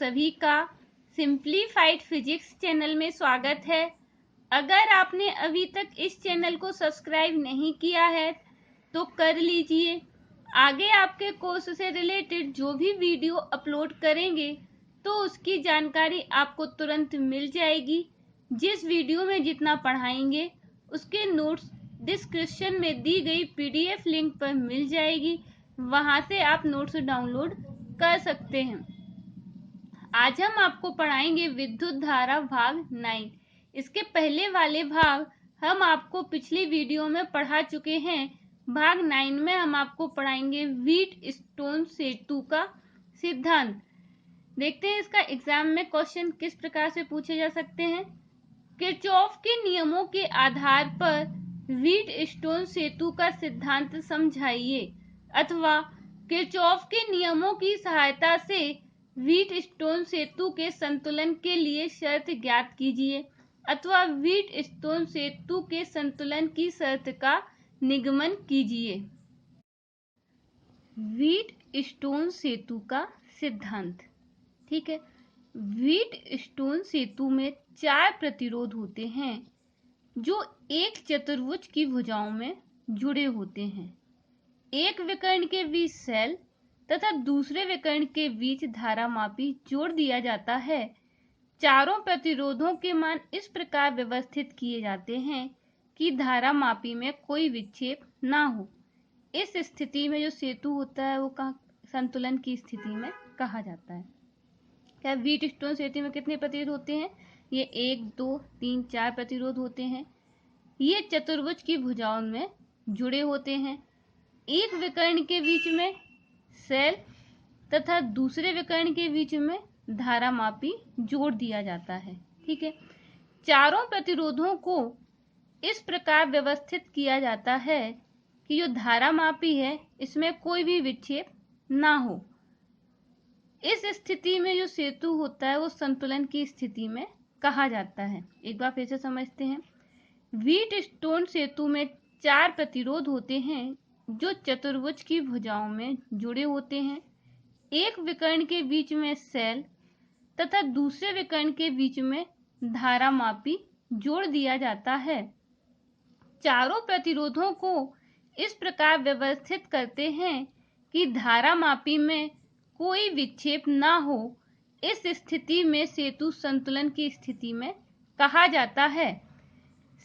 सभी का simplified physics channel में स्वागत है। अगर आपने अभी तक इस चैनल को सब्सक्राइब नहीं किया है तो कर लीजिए। आगे आपके कोर्स से रिलेटेड जो भी वीडियो अपलोड करेंगे तो उसकी जानकारी आपको तुरंत मिल जाएगी। जिस वीडियो में जितना पढ़ाएंगे उसके नोट्स डिस्क्रिप्शन में दी गई पीडीएफ लिंक पर मिल जाएगी, वहां से आप नोट्स डाउनलोड कर सकते हैं। आज हम आपको पढ़ाएंगे विद्युत धारा भाग 9। इसके पहले वाले भाग हम आपको पिछली वीडियो में पढ़ा चुके हैं। भाग 9 में हम आपको पढ़ाएंगे व्हीटस्टोन सेतु का सिद्धांत। देखते हैं इसका एग्जाम में क्वेश्चन किस प्रकार से पूछे जा सकते हैं। किरचॉफ के नियमों के आधार पर व्हीटस्टोन सेतु का सिद्धांत समझाइए, अथवा किरचॉफ के नियमों की सहायता से व्हीटस्टोन सेतु के संतुलन के लिए शर्त ज्ञात कीजिए, अथवा व्हीटस्टोन सेतु के संतुलन की शर्त का निगमन कीजिए। व्हीटस्टोन सेतु का सिद्धांत। ठीक है, व्हीटस्टोन सेतु में 4 प्रतिरोध होते हैं जो एक चतुर्भुज की भुजाओं में जुड़े होते हैं। एक विकर्ण के बीच सेल तथा दूसरे विकर्ण के बीच धारामापी जोड़ दिया जाता है। चारों प्रतिरोधों के मान इस प्रकार व्यवस्थित किए जाते हैं कि धारामापी में कोई विक्षेप ना हो। इस स्थिति में जो सेतु होता है वो संतुलन की स्थिति में कहा जाता है। क्या व्हीटस्टोन सेतु में कितने प्रतिरोध होते हैं? ये 1, 2, 3, 4 प्रतिरोध होते हैं। ये चतुर्भुज की भुजाओं में जुड़े होते हैं। एक विकर्ण के बीच में सेल तथा दूसरे विकर्ण के बीच में धारामापी जोड़ दिया जाता है। ठीक है, चारों प्रतिरोधों को इस प्रकार व्यवस्थित किया जाता है कि जो धारामापी है इसमें कोई भी विक्षेप ना हो। इस स्थिति में जो सेतु होता है वो संतुलन की स्थिति में कहा जाता है। एक बार फिर से समझते हैं। व्हीटस्टोन सेतु में 4 प्रतिरोध होते हैं जो चतुर्भुज की भुजाओं में जुड़े होते हैं। एक विकर्ण के बीच में सेल तथा दूसरे विकर्ण के बीच में धारामापी जोड़ दिया जाता है। चारों प्रतिरोधों को इस प्रकार व्यवस्थित करते हैं कि धारामापी में कोई विक्षेप ना हो। इस स्थिति में सेतु संतुलन की स्थिति में कहा जाता है।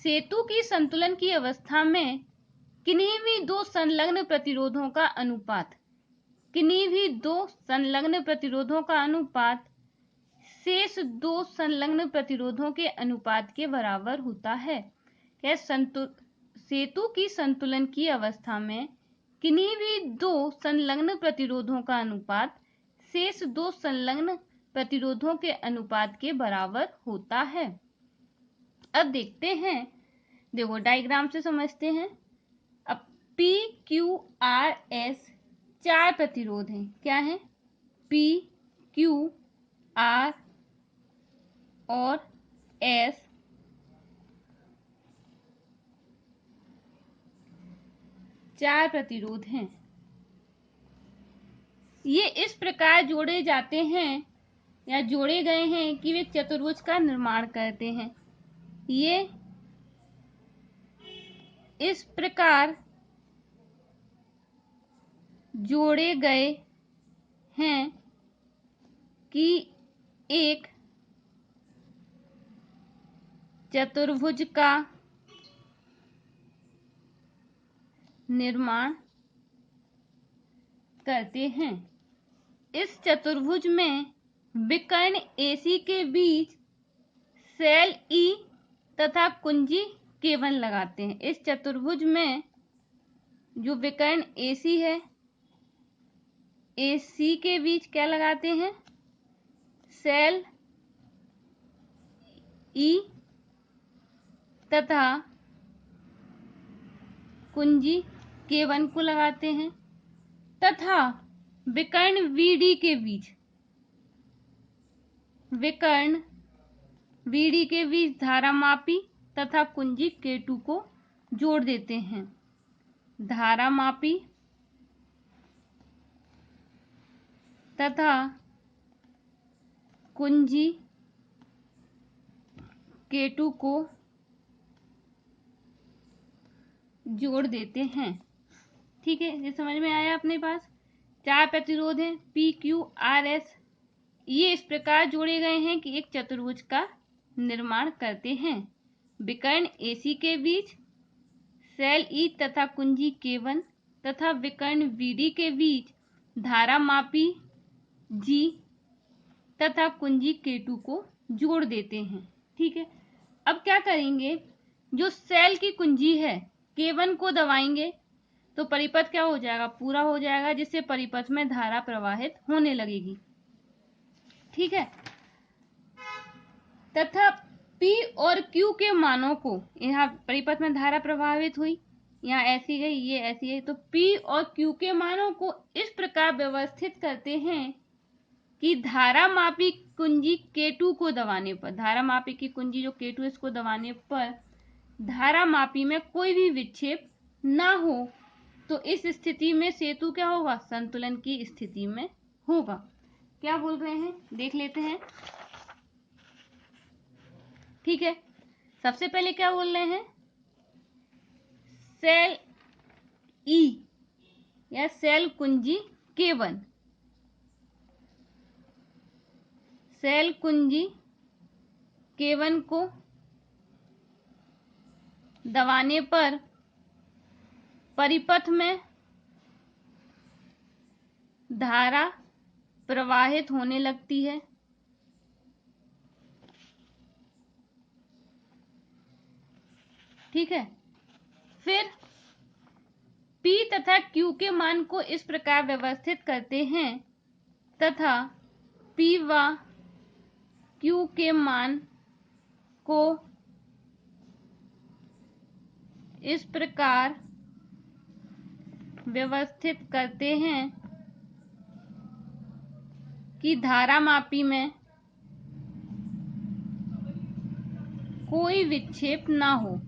सेतु की संतुलन की अवस्था में किन्हीं भी दो संलग्न प्रतिरोधों का अनुपात शेष दो संलग्न प्रतिरोधों के अनुपात के बराबर होता है। सेतु की संतुलन की अवस्था में किन्हीं भी दो संलग्न प्रतिरोधों का अनुपात शेष दो संलग्न प्रतिरोधों के अनुपात के बराबर होता है। अब देखते हैं, देखो डायग्राम से समझते हैं। अब P, Q, R, S 4 प्रतिरोध हैं। क्या है? P, Q, R और S 4 प्रतिरोध हैं। ये इस प्रकार जोड़े जाते हैं या जोड़े गए हैं कि वे चतुर्भुज का निर्माण करते हैं। ये इस प्रकार जोड़े गए हैं कि एक चतुर्भुज का निर्माण करते हैं। इस चतुर्भुज में विकर्ण AC के बीच सेल E तथा कुंजी K1 लगाते हैं। इस चतुर्भुज में जो विकर्ण AC है, AC के बीच क्या लगाते हैं? सेल E तथा कुंजी K1 को लगाते हैं, तथा विकर्ण VD के बीच धारामापी तथा कुंजी K2 को जोड़ देते हैं। धारामापी तथा कुंजी K2 को जोड़ देते हैं। ठीक है, ये समझ में आया अपने पास। 4 प्रतिरोध हैं P, Q, R, S। ये इस प्रकार जोड़े गए हैं कि एक चतुर्भुज का निर्माण करते हैं। विकर्ण AC के बीच, सेल E तथा कुंजी K1 तथा विकर्ण VD के बीच धारा मापी G तथा कुंजी K2 को जोड़ देते हैं। ठीक है, अब क्या करेंगे, जो सेल की कुंजी है K1 को दबाएंगे तो परिपथ क्या हो जाएगा, पूरा हो जाएगा, जिससे परिपथ में धारा प्रवाहित होने लगेगी। ठीक है, तथा P और Q के मानों को, यहाँ परिपथ में धारा प्रवाहित हुई, यहाँ ऐसी गई, ये ऐसी गई, तो P और Q के मानों को इस प्रकार व्यवस्थित करते हैं कि धारा मापी कुंजी K2 को दबाने पर, धारा मापी की कुंजी जो K2 इसको दबाने पर धारा मापी में कोई भी विक्षेप ना हो। तो इस स्थिति में सेतु क्या होगा, संतुलन की स्थिति में होगा। क्या बोल रहे हैं देख लेते हैं। ठीक है, सबसे पहले क्या बोल रहे हैं, सेल E या सेल कुंजी K1, सेल कुंजी K1 को दबाने पर परिपथ में धारा प्रवाहित होने लगती है। ठीक है, फिर P तथा Q के मान को इस प्रकार व्यवस्थित करते हैं तथा P व Q के मान को इस प्रकार व्यवस्थित करते हैं कि धारा मापी में कोई विक्षेप ना हो।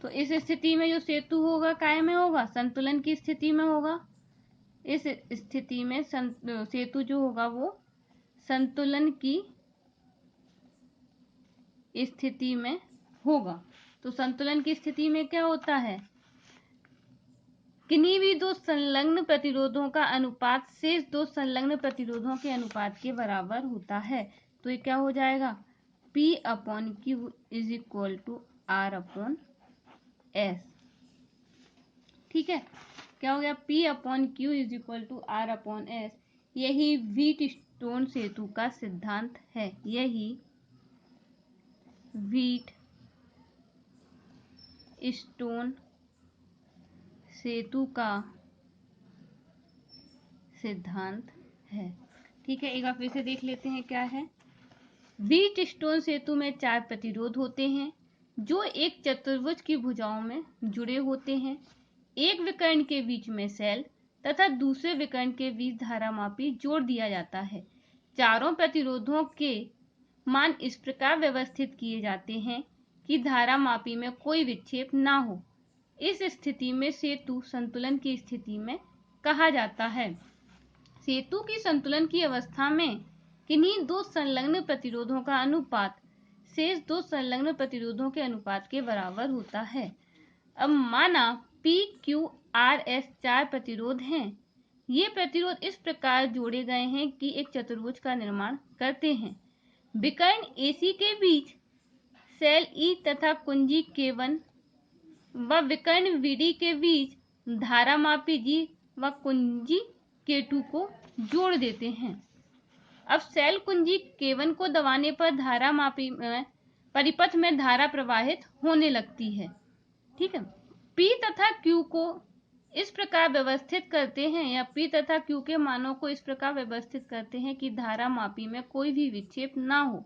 तो इस स्थिति में जो सेतु होगा काय में होगा, संतुलन की स्थिति में होगा। इस स्थिति में सेतु जो होगा वो संतुलन की स्थिति में होगा। तो संतुलन की स्थिति में क्या होता है, किन्हीं भी दो संलग्न प्रतिरोधों का अनुपात शेष दो संलग्न प्रतिरोधों के अनुपात के बराबर होता है। तो ये क्या हो जाएगा, P/Q is equal to R/S। ठीक है, क्या हो गया, P/Q is equal to R/S। यही व्हीटस्टोन सेतु का सिद्धांत है, यही व्हीटस्टोन सेतु का सिद्धांत है। ठीक है, एक बार फिर से देख लेते हैं क्या है। व्हीटस्टोन सेतु में 4 प्रतिरोध होते हैं जो एक चतुर्भुज की भुजाओं में जुड़े होते हैं। एक विकर्ण के बीच में सेल तथा दूसरे विकर्ण के बीच धारामापी जोड़ दिया जाता है। चारों प्रतिरोधों के मान इस प्रकार व्यवस्थित किए जाते हैं कि धारामापी में कोई विक्षेप ना हो। इस स्थिति में सेतु संतुलन की स्थिति में कहा जाता है। सेतु की संतुलन की अवस्था में किन्हीं दो संलग्न प्रतिरोधों का अनुपात शेष दो संलग्न प्रतिरोधों के अनुपात के बराबर होता है। अब माना P, Q, R, S 4 प्रतिरोध हैं। ये प्रतिरोध इस प्रकार जोड़े गए हैं कि एक चतुर्भुज का निर्माण करते हैं। विकर्ण AC के बीच सेल E तथा कुंजी K1 व विकर्ण VD के बीच धारामापी G व कुंजी K2 को जोड़ देते हैं। अब सेल कुंजी K1 को दबाने पर धारा मापी में परिपथ में धारा प्रवाहित होने लगती है। ठीक है, P तथा Q को इस प्रकार व्यवस्थित करते हैं या P तथा Q के मानों को इस प्रकार व्यवस्थित करते हैं कि धारा मापी में कोई भी विक्षेप ना हो।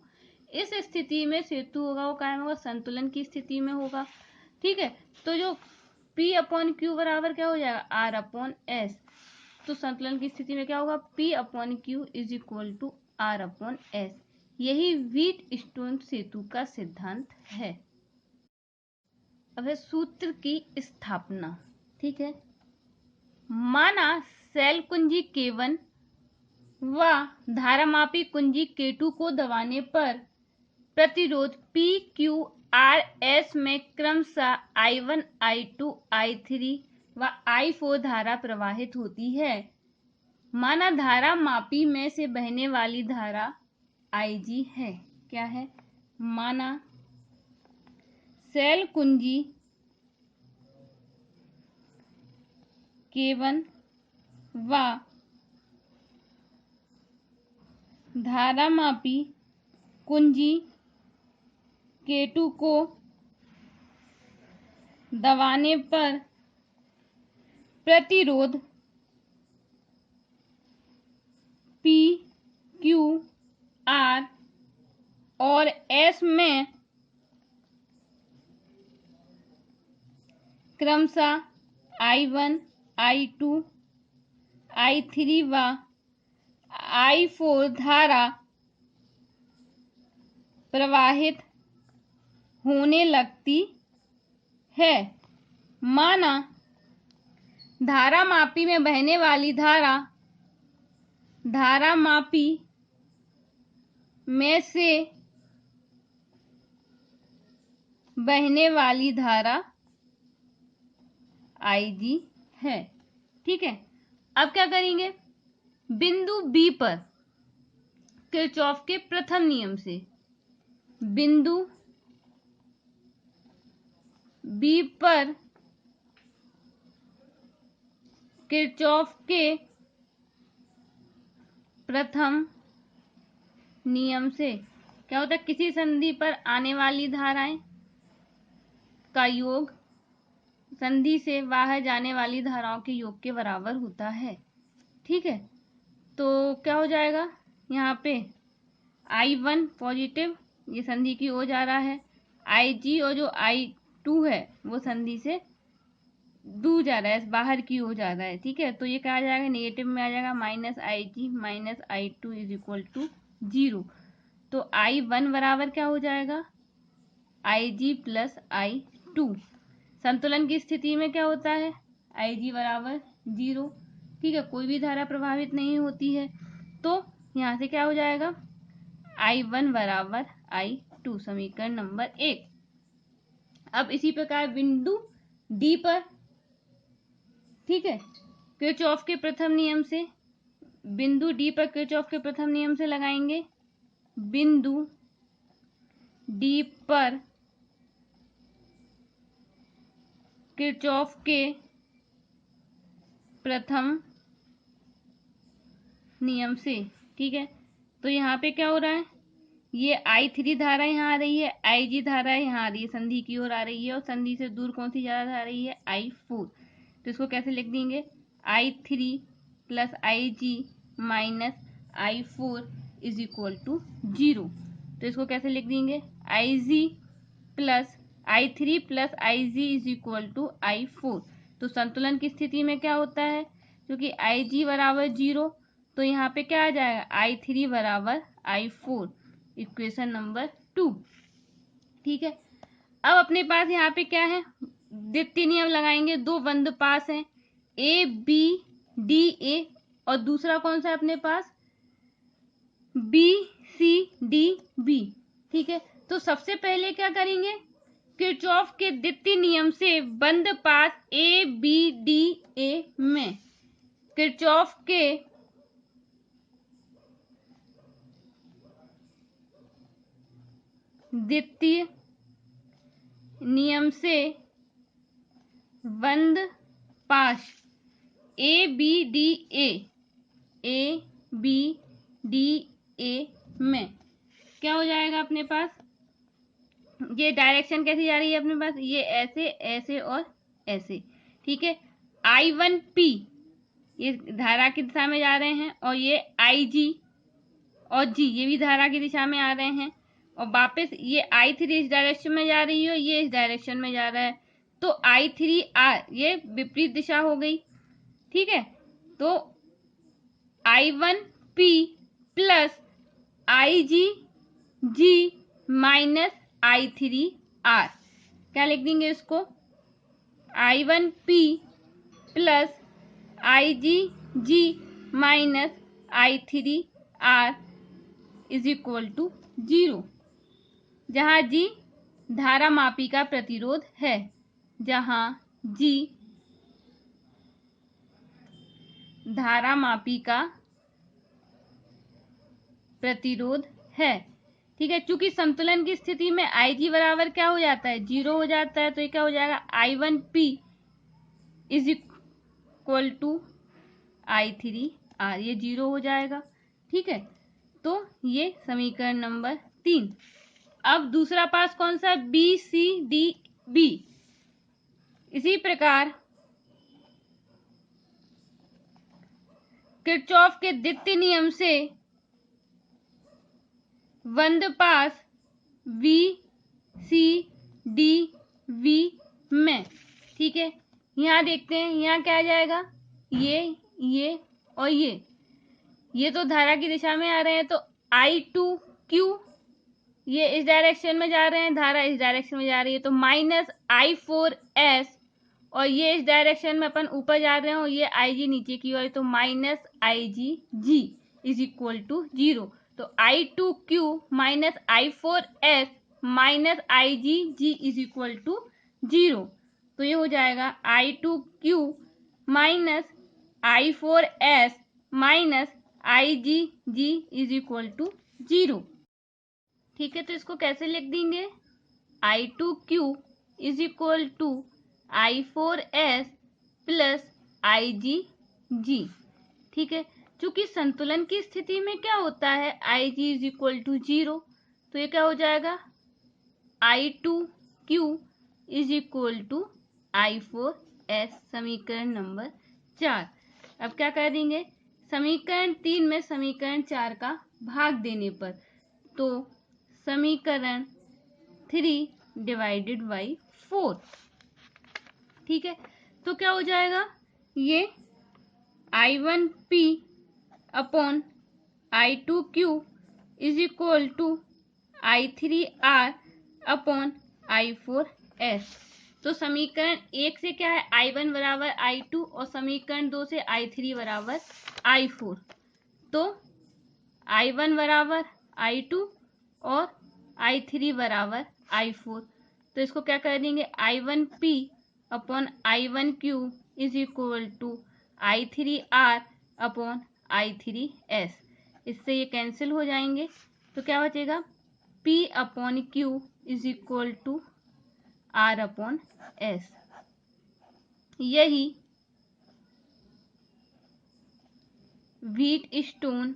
इस स्थिति में सेतु होगा वो कायम होगा, संतुलन की स्थिति में होगा। ठीक है, तो जो P/Q बराबर क्या हो जाएगा, R/S। तो संतुलन की स्थिति में क्या होगा, P/Q is equal to R/S। यही व्हीटस्टोन सेतु का सिद्धांत है। अब है सूत्र की स्थापना। ठीक है, माना सेल कुंजी K1 व धारामापी कुंजी K2 को दबाने पर प्रतिरोध PQRS में क्रमशः I1, I2, I3 व I4 धारा प्रवाहित होती है। माना धारा मापी में से बहने वाली धारा IG है। क्या है? माना शेल कुंजी K1 व धारा मापी कुंजी K2 को दबाने पर प्रतिरोध PQR और S में क्रमशः I1, I2, I3 व I4 धारा प्रवाहित होने लगती है। माना धारा मापी में बहने वाली धारा मापी में से बहने वाली धारा IG है। ठीक है, अब क्या करेंगे? बिंदु B पर किरचॉफ के प्रथम नियम से, बिंदु B पर किरचॉफ के प्रथम नियम से क्या होता है? किसी संधि पर आने वाली धाराएं का योग संधि से बाहर जाने वाली धाराओं के योग के बराबर होता है। ठीक है, तो क्या हो जाएगा? यहाँ पे I1 पॉजिटिव, ये संधि की ओर जा रहा है, IG और जो I2 है वो संधि से दूर जा रहा है, बाहर की ओर जा रहा है। ठीक है, तो ये क्या आ जाएगा? नेगेटिव में आ जाएगा, -IG -I2 is equal to 0। तो I1 बराबर क्या हो जाएगा? IG plus I2। संतुलन की स्थिति में क्या होता है? IG बराबर 0। ठीक है, कोई भी धारा प्रभावित नहीं होती है, तो यहाँ से क्या हो जाएगा? I1 बराबर I2, समीकरण नंबर 1। अब इसी प्रकार बिंदु D पर, ठीक है, किरचॉफ के प्रथम नियम से, बिंदु D पर किरचॉफ के प्रथम नियम से लगाएंगे। बिंदु D पर किरचॉफ के प्रथम नियम से। ठीक है, तो यहाँ पे क्या हो रहा है? ये I3 धारा यहाँ आ रही है, IG धारा यहाँ आ रही है, संधि की ओर आ रही है, और संधि से दूर कौन सी धारा आ रही है? I4। तो इसको कैसे लिख देंगे? I3 plus IG minus I4 is equal to 0। तो इसको कैसे लिख देंगे? I3 plus IG is equal to I4। तो संतुलन की स्थिति में क्या होता है? क्योंकि IG बराबर 0, तो यहाँ पे क्या आ जाएगा? I3 बराबर I4, इक्वेशन नंबर 2। ठीक है, अब अपने पास यहाँ पे क्या है? द्वितीय नियम लगाएंगे। दो बंद पास हैं, ABDA, और दूसरा कौन सा है अपने पास? BCDB। ठीक है, तो सबसे पहले क्या करेंगे? किरचॉफ के द्वितीय नियम से बंद पास ABDA में किरचॉफ के द्वितीय नियम से बंद पाश ABDA में क्या हो जाएगा अपने पास? ये डायरेक्शन कैसी जा रही है अपने पास? ये ऐसे, ऐसे और ऐसे। ठीक है, I1P ये धारा की दिशा में जा रहे हैं, और ये IG और G ये भी धारा की दिशा में आ रहे हैं, और वापस ये I3 इस डायरेक्शन में जा रही है, ये इस डायरेक्शन में जा रहा है, तो I3R ये विपरीत दिशा हो गई। ठीक है, तो I1P plus IGG minus I3R, क्या लिख देंगे इसको? I1P plus IGG minus I3R is equal to 0, जहां G धारा मापी का प्रतिरोध है, जहां G धारा मापी का प्रतिरोध है। ठीक है, चूंकि संतुलन की स्थिति में Ig बराबर क्या हो जाता है, 0 हो जाता है, तो ये क्या हो जाएगा, I1P is equal to I3R, ये 0 हो जाएगा। ठीक है, तो ये समीकरण नंबर 3। अब दूसरा पास कौन सा, BCDB। इसी प्रकार किरचॉफ के द्वितीय नियम से बंद पास VCDV में, ठीक है, यहाँ देखते हैं, यहाँ क्या आ जाएगा, ये और ये तो धारा की दिशा में आ रहे हैं, तो I2Q ये इस डायरेक्शन में जा रहे हैं, धारा इस डायरेक्शन में जा रही है, तो -I4S, और ये इस डायरेक्शन में अपन ऊपर जा रहे हैं, और ये IG नीचे की ओर, तो -IgG इज इक्वल टू 0। तो I2Q -I4S -IgG is equal to 0। तो ये हो जाएगा I2Q -I4S -IgG is equal to 0। ठीक है, तो इसको कैसे लिख देंगे, I2Q is equal to I4S plus IgG। ठीक है, चूंकि संतुलन की स्थिति में क्या होता है, Ig इज इक्वल टू 0, तो ये क्या हो जाएगा, I2Q is equal to I4S, समीकरण नंबर 4। अब क्या कर देंगे, समीकरण 3 में समीकरण 4 का भाग देने पर, तो समीकरण 3 डिवाइडेड बाई 4। ठीक है, तो क्या हो जाएगा, ये I1P upon I2Q is equal to I3R upon I4S। तो समीकरण 1 से क्या है, I1 बराबर I2, और समीकरण 2 से I3 बराबर I4। तो I1 बराबर I2 और I3 बराबर I4। तो इसको क्या कर देंगे, I1P upon I1Q is equal to I3R upon I3S। इससे ये कैंसिल हो जाएंगे, तो क्या बचेगा, P upon Q is equal to R upon S। यही व्हीटस्टोन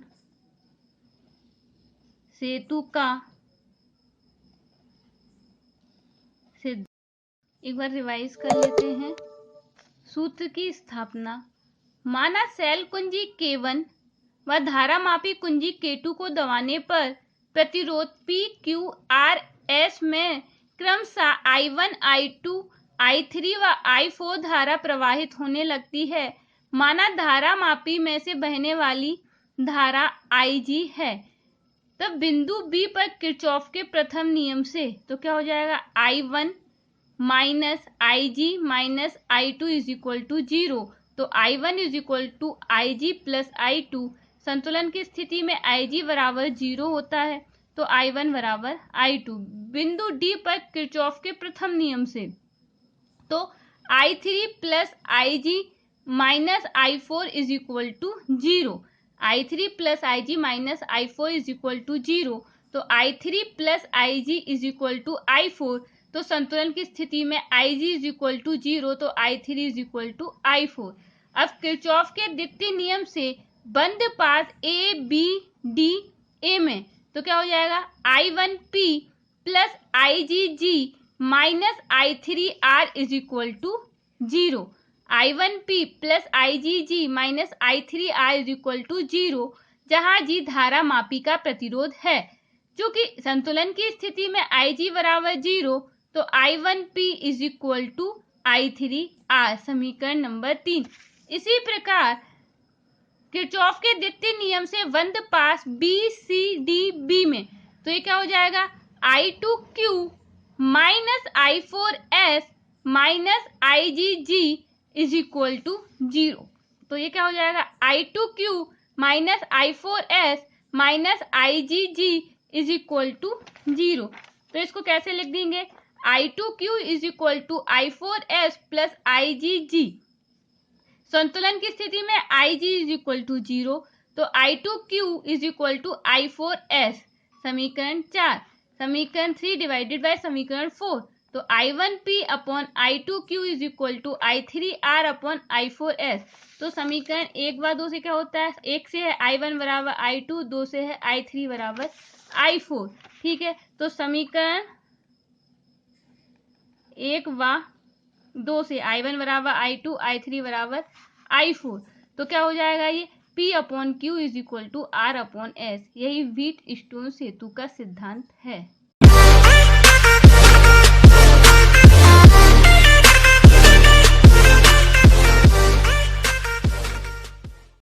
सेतु का सिद्धांत। एक बार रिवाइज कर लेते हैं सूत्र की स्थापना। माना सेल कुंजी K1 व धारा मापी कुंजी K2 को दबाने पर प्रतिरोध PQRS में क्रमशः I1, I2, I3 व I4 धारा प्रवाहित होने लगती है। माना धारा मापी में से बहने वाली धारा IG है, तब बिंदु B पर किरचॉफ के प्रथम नियम से, तो क्या हो जाएगा, I1 minus IG minus I2 is equal to 0। तो I1 is equal to IG plus I2। संतुलन की स्थिति में IG बराबर 0 होता है, तो I1 बराबर I2। बिंदु D पर किरचॉफ के प्रथम नियम से, तो I3 plus IG minus I4 is equal to 0। I3 plus IG minus I4 is equal to 0। तो I3 plus IG is equal to I4। तो संतुलन की स्थिति में IG इज इक्वल टू 0, तो I3 is equal to I4। अब Kirchhoff के द्वितीय नियम से बंद पाथ ABDA में, तो क्या हो जाएगा, I1P plus IgG minus I3R is equal to 0। I1P plus IgG minus I3R is equal to 0, जहां G धारा मापी का प्रतिरोध है। चूंकि संतुलन की स्थिति में IG बराबर 0, तो I1P is equal to I3R, समीकरण नंबर 3। इसी प्रकार किरचॉफ के द्वितीय नियम से बंद पास BCDB में, तो ये क्या हो जाएगा, I2Q minus I4S minus IgG is equal to 0। तो ये क्या हो जाएगा, I2Q minus I4S minus IgG is equal to 0। तो इसको कैसे लिख देंगे, I2Q is equal to I4S plus IgG। संतुलन की स्थिति में Ig इज इक्वल टू 0, तो I2Q is equal to I4S। समीकरण 4। समीकरण 3 डिवाइडेड बाय समीकरण 4, तो I1P upon I2Q is equal to I3R upon I4S। तो समीकरण 1 व 2 से क्या होता है, 1 से है I1 बराबर I2, 2 से है I3 बराबर I4। ठीक है, तो समीकरण 1 व 2 से I1 बराबर I2, I3 बराबर I4, तो क्या हो जाएगा, ये P upon Q is equal to R upon S। यही व्हीटस्टोन सेतु का सिद्धांत है।